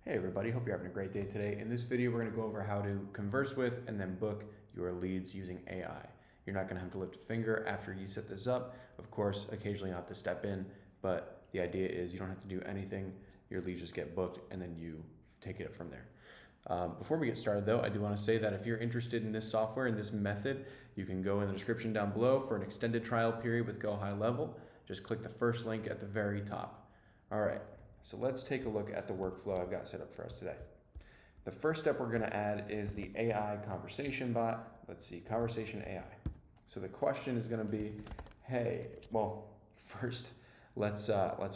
Hey everybody, hope you're having a great day today. In this video, we're going to go over how to converse with and then book your leads using AI. You're not going to have to lift a finger after you set this up. Of course, occasionally you'll have to step in, but the idea is you don't have to do anything. Your leads just get booked and then you take it from there. Before we get started though, I do want to say that if you're interested in this software and this method, you can go in the description down below for an extended trial period with GoHighLevel. Just click the first link at the very top. All right. So let's take a look at the workflow I've got set up for us today. The first step we're going to add is the AI conversation bot. Let's see, conversation AI. So the question is going to be, hey, well, first let's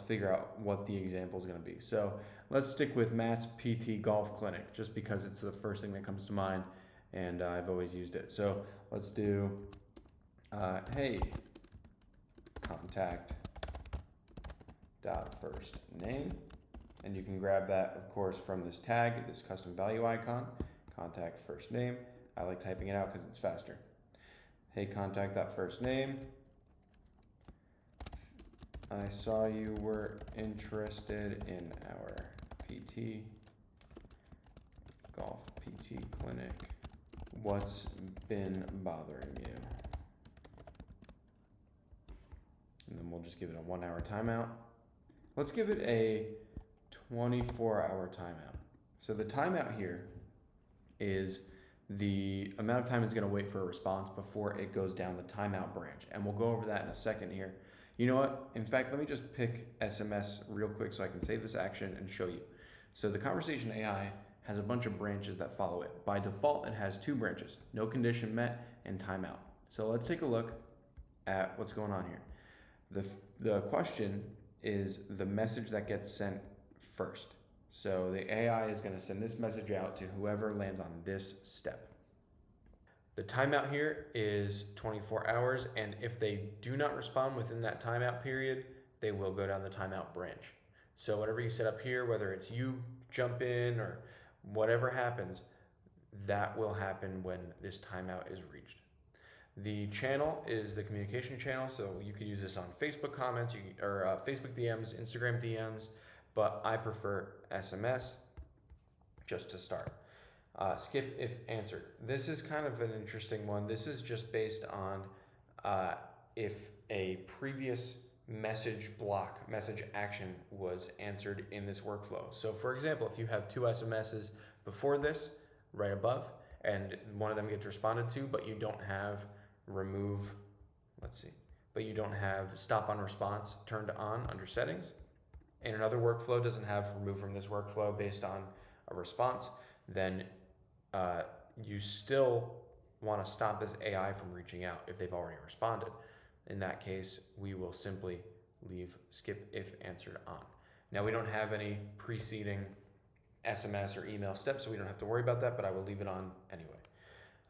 figure out what the example is going to be. So let's stick with Matt's PT golf clinic, just because it's the first thing that comes to mind, and I've always used it. So let's do, hey, contact first name, and you can grab that of course from this tag, this custom value icon, contact first name. I like typing it out because it's faster. Hey, contact that first name. I saw you were interested in our PT golf PT clinic. What's been bothering you? And then we'll just give it a 1 hour timeout. Let's give it a 24-hour timeout. So the timeout here is the amount of time it's going to wait for a response before it goes down the timeout branch. And we'll go over that in a second here. You know what? In fact, let me just pick SMS real quick so I can save this action and show you. So the conversation AI has a bunch of branches that follow it. By default, it has 2 branches, no condition met and timeout. So let's take a look at what's going on here. The question is the message that gets sent first. So the AI is going to send this message out to whoever lands on this step. The timeout here is 24 hours, and if they do not respond within that timeout period, they will go down the timeout branch. So whatever you set up here, whether it's you jump in or whatever happens, that will happen when this timeout is reached. The channel is the communication channel, so you could use this on Facebook comments or Facebook DMs, Instagram DMs, but I prefer SMS just to start. Skip if answered. This is kind of an interesting one. This is just based on if a previous message action was answered in this workflow. So for example, if you have 2 SMSs before this, right above, and one of them gets responded to, but you don't have but you don't have stop on response turned on under settings, and another workflow doesn't have remove from this workflow based on a response, then you still want to stop this AI from reaching out if they've already responded. In that case, we will simply leave skip if answered on. Now we don't have any preceding SMS or email steps, so we don't have to worry about that, but I will leave it on anyway.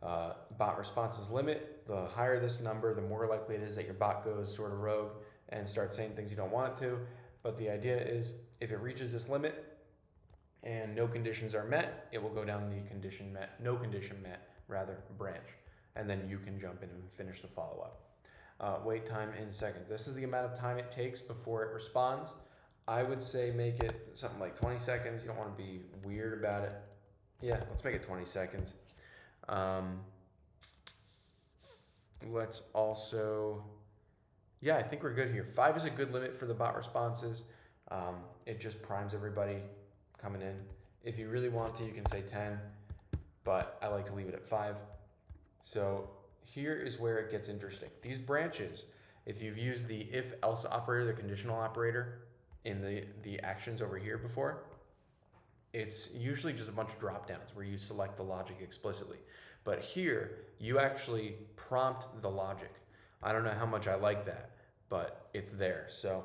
Bot responses limit. The higher this number, the more likely it is that your bot goes sort of rogue and starts saying things you don't want it to. But the idea is if it reaches this limit and no conditions are met, it will go down the no condition met branch. And then you can jump in and finish the follow-up. Wait time in seconds. This is the amount of time it takes before it responds. I would say make it something like 20 seconds. You don't want to be weird about it. Yeah, let's make it 20 seconds. Let's also, yeah, I think we're good here. 5 is a good limit for the bot responses. It just primes everybody coming in. If you really want to, you can say 10, but I like to leave it at 5. So here is where it gets interesting. These branches, if you've used the if else operator, the conditional operator in the actions over here before, it's usually just a bunch of drop downs where you select the logic explicitly. But here, you actually prompt the logic. I don't know how much I like that, but it's there. So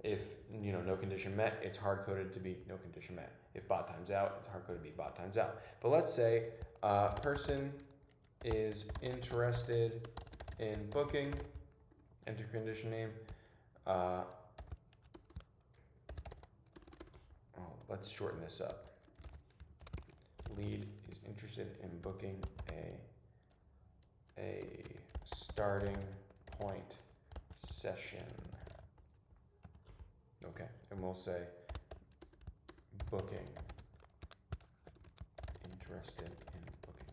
if no condition met, it's hard-coded to be no condition met. If bot times out, it's hard-coded to be bot times out. But let's say a person is interested in booking, enter condition name. Let's shorten this up. Lead is interested in booking a starting point session. Okay, and we'll say booking interested in booking.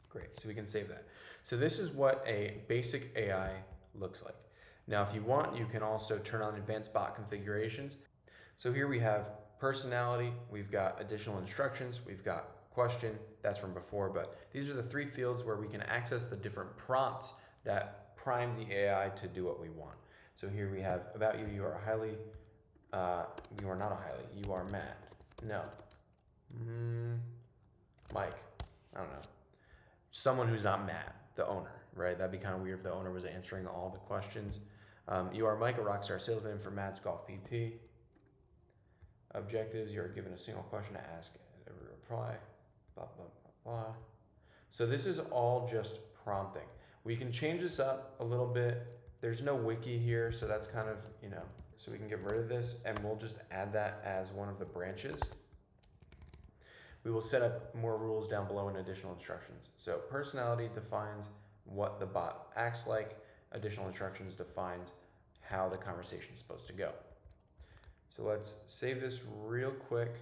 Great, so we can save that. So this is what a basic AI looks like. Now, if you want, you can also turn on advanced bot configurations. So here we have personality, we've got additional instructions, we've got question, that's from before, but these are the 3 fields where we can access the different prompts that prime the AI to do what we want. So here we have about you, you are you are not a highly, you are Matt. No. Mike, I don't know. Someone who's not Matt, the owner, right? That'd be kind of weird if the owner was answering all the questions. You are Mike, a rockstar salesman for Matt's Golf PT. Objectives, you're given a single question to ask every reply, blah, blah, blah, blah. So this is all just prompting. We can change this up a little bit. There's no wiki here, so that's kind of, so we can get rid of this and we'll just add that as one of the branches. We will set up more rules down below in additional instructions. So personality defines what the bot acts like. Additional instructions defines how the conversation is supposed to go. So let's save this real quick.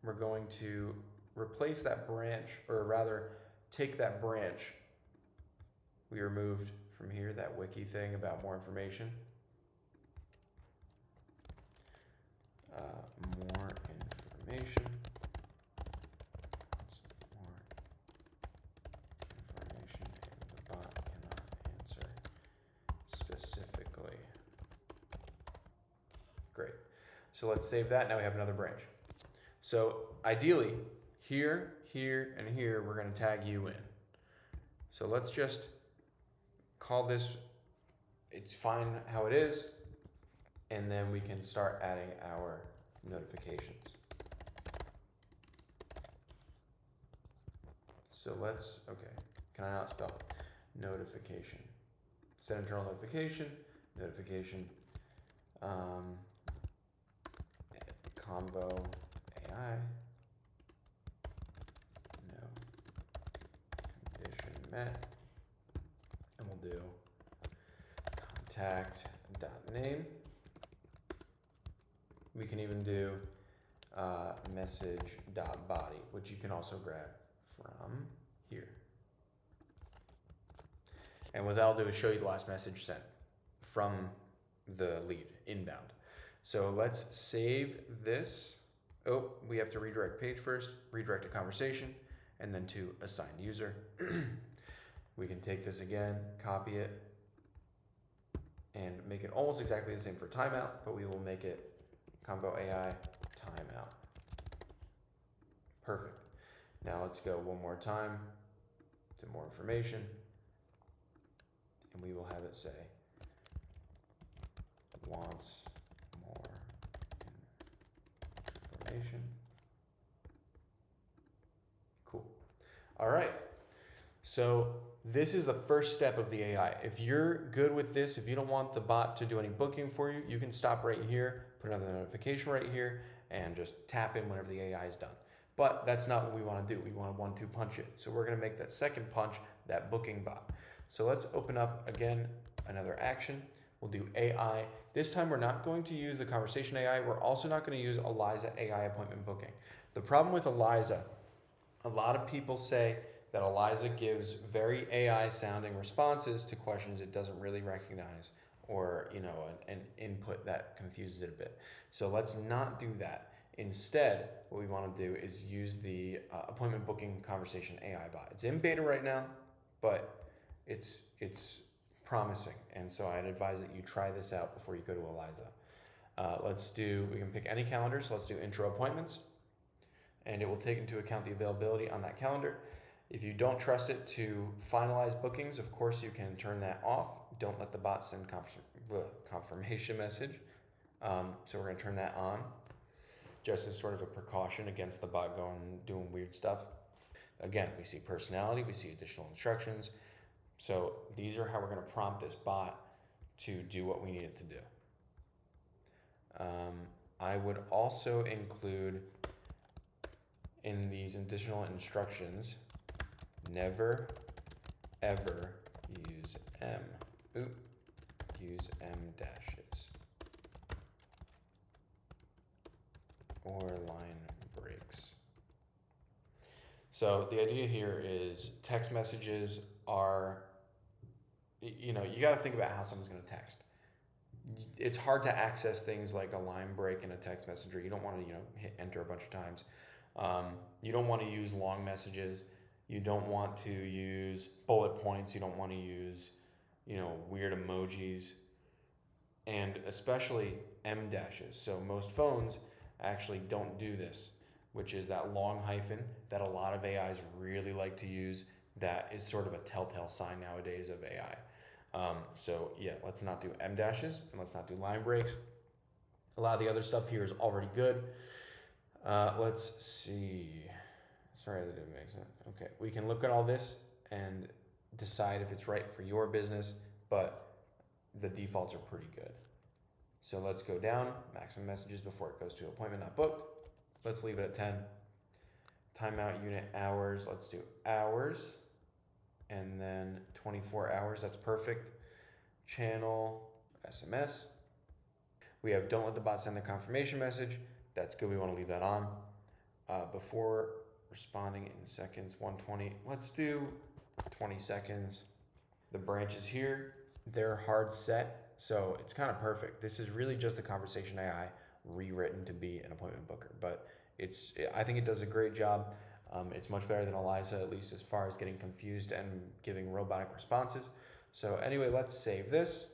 We're going to replace that branch, or rather take that branch we removed from here, that wiki thing about more information. More information. More information, and the bot cannot answer specifically. Great. So let's save that. Now we have another branch. So ideally, here, here, and here, we're going to tag you in. So let's just call this, it's fine how it is, and then we can start adding our notifications. So let's, okay, can I not spell? Notification. Set internal notification, notification, combo AI, no condition met, and we'll do contact.name. We can even do message.body, which you can also grab from here. And what I'll do is show you the last message sent from the lead inbound. So let's save this. Oh, we have to redirect page first, redirect to conversation, and then to assigned user. We can take this again, copy it, and make it almost exactly the same for timeout, but we will make it combo AI timeout. Perfect. Now let's go one more time to more information, and we will have it say, wants more information. Cool. All right. So this is the first step of the AI. If you're good with this, if you don't want the bot to do any booking for you, you can stop right here, put another notification right here, and just tap in whenever the AI is done. But that's not what we want to do. We want to 1-2 punch it. So we're going to make that second punch that booking bot. So let's open up again another action. We'll do AI. This time we're not going to use the conversation AI. We're also not going to use Eliza AI appointment booking. The problem with Eliza, a lot of people say that Eliza gives very AI sounding responses to questions it doesn't really recognize, or an input that confuses it a bit. So let's not do that. Instead, what we want to do is use the appointment booking conversation AI bot. It's in beta right now, but it's promising, and so I'd advise that you try this out before you go to Eliza. We can pick any calendar, so let's do intro appointments, and it will take into account the availability on that calendar. If you don't trust it to finalize bookings, of course you can turn that off. Don't let the bot send confirmation message. So we're going to turn that on, just as sort of a precaution against the bot doing weird stuff. Again, we see personality, we see additional instructions. So these are how we're going to prompt this bot to do what we need it to do. I would also include in these additional instructions, never ever use M. Use M dashes or line breaks. So the idea here is text messages are, you got to think about how someone's going to text. It's hard to access things like a line break in a text messenger. You don't want to, hit enter a bunch of times. You don't want to use long messages. You don't want to use bullet points. You don't want to use, weird emojis, and especially M dashes. So most phones actually don't do this, which is that long hyphen that a lot of AIs really like to use. That is sort of a telltale sign nowadays of AI. So yeah, let's not do M dashes and let's not do line breaks. A lot of the other stuff here is already good. Let's see. Sorry, that didn't make sense. Okay, we can look at all this and decide if it's right for your business, but the defaults are pretty good. So let's go down, maximum messages before it goes to appointment not booked. Let's leave it at 10. Timeout unit hours, let's do hours. And then 24 hours, that's perfect. Channel, SMS. We have don't let the bot send the confirmation message. That's good, we wanna leave that on. Before responding in seconds, 120. Let's do 20 seconds. The branches here, they're hard set, so it's kind of perfect. This is really just a conversation AI rewritten to be an appointment booker, but I think it does a great job. It's much better than Eliza, at least as far as getting confused and giving robotic responses. So anyway, let's save this.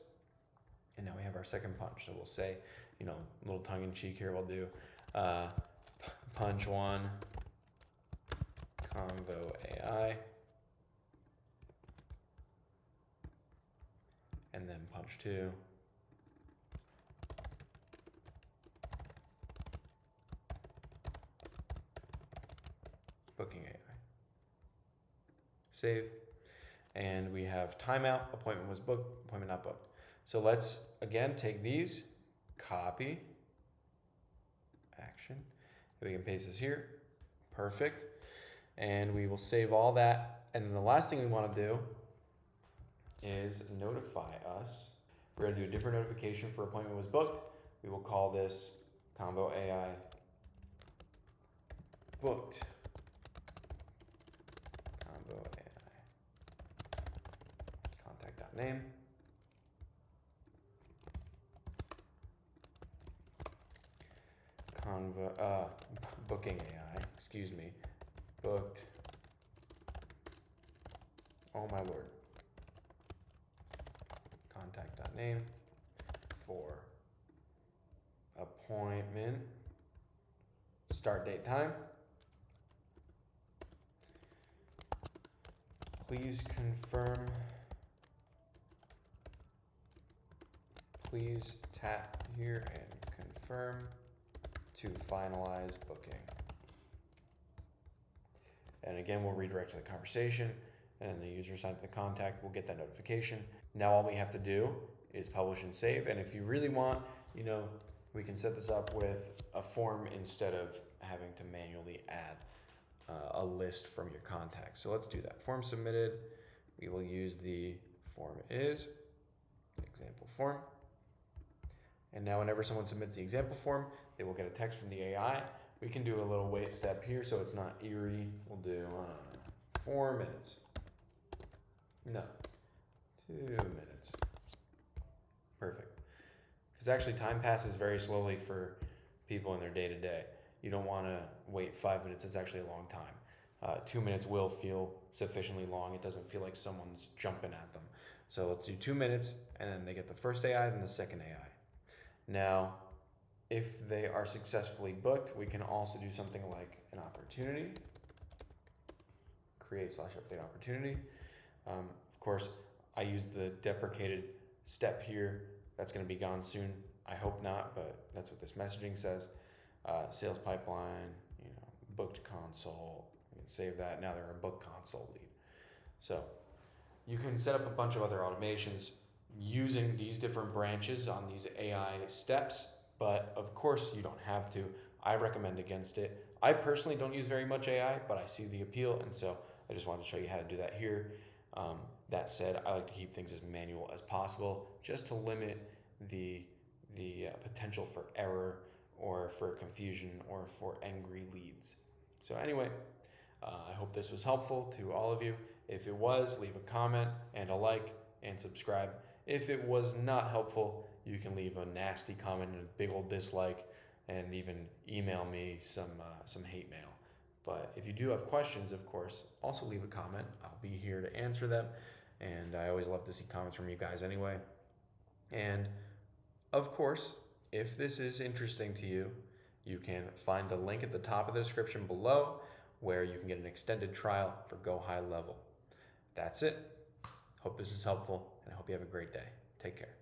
And now we have our second punch. So we'll say, a little tongue in cheek here, we'll do punch 1, Convo AI. And then punch 2. Booking AI. Save. And we have timeout, appointment was booked, appointment not booked. So let's, again, take these, copy, action. We can paste this here. Perfect. And we will save all that. And then the last thing we want to do is notify us. We're going to do a different notification for appointment was booked. We will call this Convo AI booked. Convo AI. Contact.name. Booking AI, excuse me. Booked. Oh my lord. Contact.name for appointment, start date time. Please confirm. Please tap here and confirm to finalize booking. And again, we'll redirect to the conversation, and the user assigned to the contact will get that notification. Now all we have to do is publish and save. And if you really want, we can set this up with a form instead of having to manually add a list from your contacts. So let's do that. Form submitted. We will use the form is example form. And now whenever someone submits the example form, they will get a text from the AI. We can do a little wait step here so it's not eerie. We'll do 4 minutes. No, 2 minutes. Perfect. Because actually time passes very slowly for people in their day-to-day. You don't want to wait 5 minutes. It's actually a long time. 2 minutes will feel sufficiently long. It doesn't feel like someone's jumping at them. So let's do 2 minutes, and then they get the first AI, then the second AI. Now, if they are successfully booked, we can also do something like an opportunity. Create/update opportunity. Of course, I use the deprecated step here. That's going to be gone soon. I hope not, but that's what this messaging says. Sales pipeline, booked console. We can save that. Now they're a book console lead. So you can set up a bunch of other automations using these different branches on these AI steps, but of course you don't have to. I recommend against it. I personally don't use very much AI, but I see the appeal, and so I just wanted to show you how to do that here. That said, I like to keep things as manual as possible, just to limit the potential for error or for confusion or for angry leads. So anyway, I hope this was helpful to all of you. If it was, leave a comment and a like and subscribe. If it was not helpful, you can leave a nasty comment and a big old dislike, and even email me some hate mail. But if you do have questions, of course, also leave a comment. I'll be here to answer them, and I always love to see comments from you guys anyway. And of course, if this is interesting to you, you can find the link at the top of the description below where you can get an extended trial for GoHighLevel. That's it. Hope this is helpful, and I hope you have a great day. Take care.